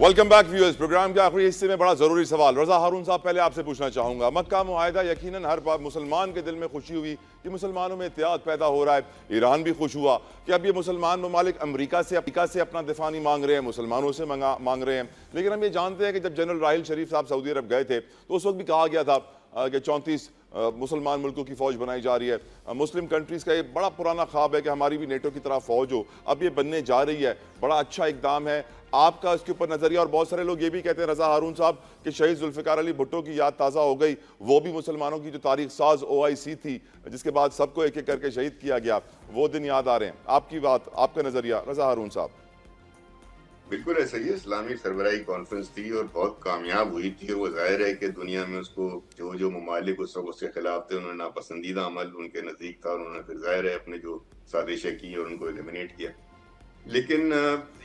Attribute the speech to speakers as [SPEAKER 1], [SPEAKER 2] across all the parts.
[SPEAKER 1] Welcome back viewers. Programme के आखिरी हिस्से में बड़ा ज़रूरी सवाल रज़ा हारून साहब पहले आपसे पूछना चाहूँगा। मक्का मुआहिदा यकीनन हर मुसलमान के दिल में खुशी हुई कि मुसलमानों में इत्तेहाद पैदा हो रहा है। ईरान भी खुश हुआ कि अब ये मुसलमान ममालिक अमरीका से अपना दिफा नहीं मांग रहे हैं, मुसलमानों से मांग रहे हैं। लेकिन हम ये जानते हैं कि जब जनरल राहिल शरीफ साहब सऊदी अरब गए थे तो उस वक्त भी कहा गया था कि 34 मुसलमान मुल्कों की फ़ौज बनाई जा रही है। मुस्लिम कंट्रीज़ का ये बड़ा पुराना ख्वाब है कि हमारी भी नेटो की तरह फ़ौज हो। अब ये बनने जा रही है, बड़ा अच्छा इकदाम है। आपका इसके ऊपर नज़रिया? और बहुत सारे लोग ये भी कहते हैं रज़ा हारून साहब कि शहीद जुल्फ़िकार अली भुट्टो की याद ताज़ा हो गई। वो भी मुसलमानों की जो तारीख साज OIC थी जिसके बाद सबको एक एक करके शहीद किया गया, वो दिन याद आ रहे हैं। आपकी बात, आपका नज़रिया रज़ा हारून साहब?
[SPEAKER 2] बिल्कुल ऐसा ही है। इस्लामी सरबराही कॉन्फ्रेंस थी और बहुत कामयाब हुई थी। वो जाहिर है कि दुनिया में उसको जो जो ममालिक उस वक्त उसके खिलाफ थे उन्होंने नापसंदीदा अमल उनके नज़दीक था, उन्होंने फिर जाहिर है अपने जो साजिशें की और उनको एलिमिनेट किया। लेकिन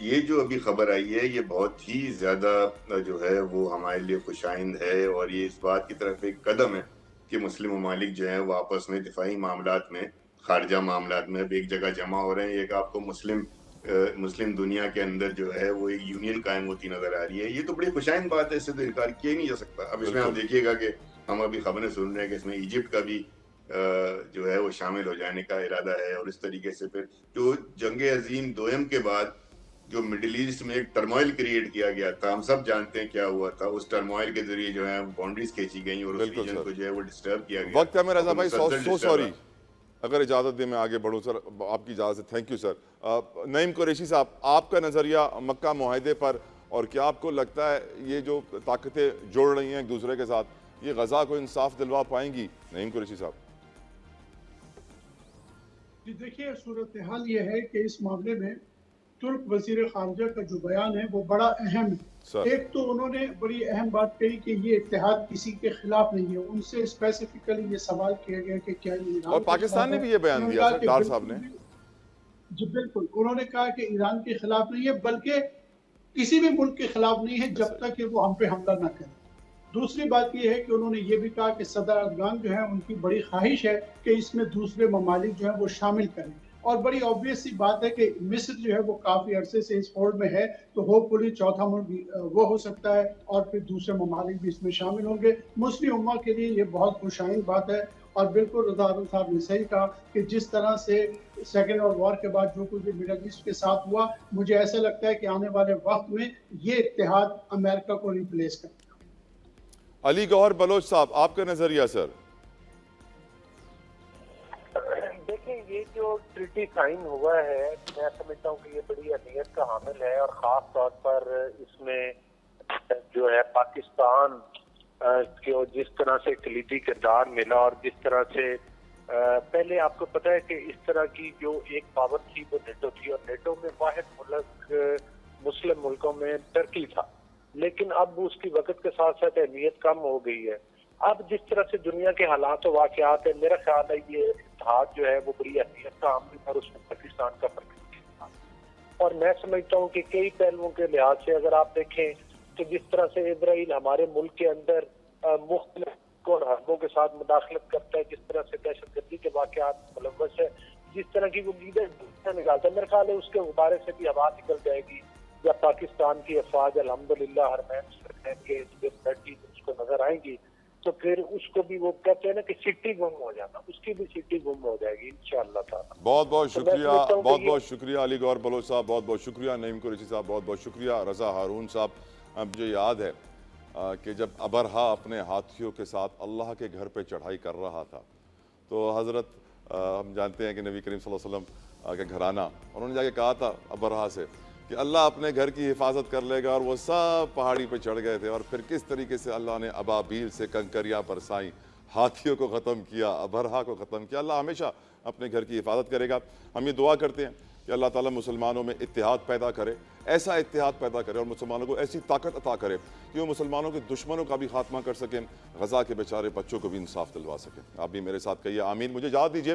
[SPEAKER 2] ये जो अभी खबर आई है ये बहुत ही ज़्यादा जो है वो हमारे लिए खुशाइंद है और ये इस बात की तरफ एक कदम है कि मुस्लिम ममालिक जो है वो आपस में दिफाई मामलात में, खारजा मामलात में अब एक जगह जमा हो रहे हैं। एक आपको मुस्लिम दुनिया के अंदर जो है वो एक यूनियन कायम होती नजर आ रही है। ये तो बड़ी खुशाइंद बात है, इससे तो इनकार किया ही नहीं जा सकता। अब इसमें आप देखिएगा कि हम अभी खबरें सुन रहे हैं कि इसमें इजिप्ट का भी जो है वो शामिल हो जाने का इरादा है। और इस तरीके से फिर जो जंग अजीम दोयम के बाद जो मिडिल ईस्ट में एक टर्मोइल क्रिएट किया गया था, हम सब जानते हैं क्या हुआ था। उस टर्मोइल के जरिए जो है बाउंड्रीज खींची गई और उस रीजन को जो है वो डिस्टर्ब किया गया।
[SPEAKER 1] वक्त है रज़ा भाई, सो सॉरी, अगर इजाज़त दे मैं आगे बढ़ूँ सर, आपकी इजाज़त। Thank you sir. Naeem Qureshi साहब, आपका नज़रिया मक्का मुआहिदे पर, और क्या आपको लगता है ये जो ताकतें जोड़ रही हैं एक दूसरे के साथ, ये गज़ा को इंसाफ दिलवा पाएंगी? नईम कुरैशी साहब।
[SPEAKER 3] जी देखिए, सूरत हाल ये है कि इस मामले में तुर्क वजीर खारजा का जो बयान है वो बड़ा अहम है। एक तो उन्होंने बड़ी अहम बात कही कि ये इत्तेहाद किसी के खिलाफ नहीं है। उनसे स्पेसिफिकली ये सवाल किया गया कि क्या ये ईरान,
[SPEAKER 1] और पाकिस्तान ने भी ये बयान दिया सर, डार साहब ने।
[SPEAKER 3] जी बिल्कुल, उन्होंने कहा कि ईरान के खिलाफ नहीं है, बल्कि किसी भी मुल्क के खिलाफ नहीं है जब तक कि वो हम पे हमला न करे। दूसरी बात यह है कि उन्होंने ये भी कहा कि सदर अर्दगान जो है उनकी बड़ी ख्वाहिश है कि इसमें दूसरे ममालिक जो है वो शामिल करें। और बड़ी ऑब्वियस सी बात है कि मिस्र जो है वो काफ़ी अरसे से इस फोल्ड में है, तो होपफुली चौथा मुल्क वो हो सकता है और फिर दूसरे ममालिक भी इसमें शामिल होंगे। मुस्लिम उम्मा के लिए ये बहुत खुशाइन बात है। और बिल्कुल रज़ा हारून साहब ने सही कहा कि जिस तरह से सेकेंड वर्ल्ड वॉर के बाद जो कुछ भी मिडल ईस्ट के साथ हुआ, मुझे ऐसा लगता है कि आने वाले वक्त में ये इत्तेहाद अमेरिका को रिप्लेस करेगा।
[SPEAKER 1] अली गौहर बलोच साहब, आपका नजरिया सर?
[SPEAKER 4] देखिए, ये जो ट्रीटी साइन हुआ है मैं समझता हूँ कि ये बड़ी अहमियत का हामिल है और खास तौर पर इसमें जो है पाकिस्तान को जिस तरह से कलीदी किरदार मिला और जिस तरह से पहले आपको पता है कि इस तरह की जो एक पावर थी वो नेटो थी और नेटो में वाहिद मुल्क मुस्लिम मुल्कों में टर्की था। लेकिन अब उसकी वक्त के साथ साथ अहमियत कम हो गई है। अब जिस तरह से दुनिया के हालात और वाक़यात है, मेरा ख्याल है ये इत्तेहाद जो है वो बड़ी अहमियत का हामिल है और उसमें पाकिस्तान का फर्क। और मैं समझता हूँ कि कई पहलुओं के लिहाज से अगर आप देखें तो जिस तरह से इजराइल हमारे मुल्क के अंदर मुख्तलिफ और हरबों के साथ मुदाखलत करता है, जिस तरह से दहशतगर्दी के वाक़यात मुलव्वस है, जिस तरह की वो लीडर निकालता है, मेरा ख्याल है उसके बारे से भी हवा निकल जाएगी। या पाकिस्तान की अफवाज अल्हम्दुलिल्लाह हरमैन के बैठी उसको नजर आएंगी तो फिर उसको भी वो कहते हैं ना कि सिटी गुम हो जाना, उसकी भी सिटी गुम हो जाएगी इंशाअल्लाह ताला।
[SPEAKER 1] बहुत बहुत शुक्रिया, बहुत बहुत शुक्रिया अली गौहर बलोच साहब, बहुत बहुत शुक्रिया नईम कुरैशी साहब, बहुत बहुत शुक्रिया रज़ा हारून साहब। मुझे याद है कि जब अबरहा अपने हाथियों के साथ अल्लाह के घर पे चढ़ाई कर रहा था तो हज़रत हम जानते हैं कि नबी करीम सल्लल्लाहु अलैहि वसल्लम के घराना, उन्होंने जाके कहा था अबरहा से कि अल्लाह अपने घर की हिफाजत कर लेगा, और वो सब पहाड़ी पे चढ़ गए थे। और फिर किस तरीके से अल्लाह ने अबाबील से कंकरियाँ बरसाई, हाथियों को ख़त्म किया, अबरहा को ख़त्म किया। अल्लाह हमेशा अपने घर की हिफाजत करेगा। हम ये दुआ करते हैं कि अल्लाह ताला मुसलमानों में इत्तेहाद पैदा करे, ऐसा इत्तेहाद पैदा करे और मुसलमानों को ऐसी ताकत अता करे कि वो मुसलमानों के दुश्मनों का भी खात्मा कर सकें, गज़ा के बेचारे बच्चों को भी इंसाफ दिलवा सकें। आप भी मेरे साथ कहिए आमीन। मुझे याद दीजिए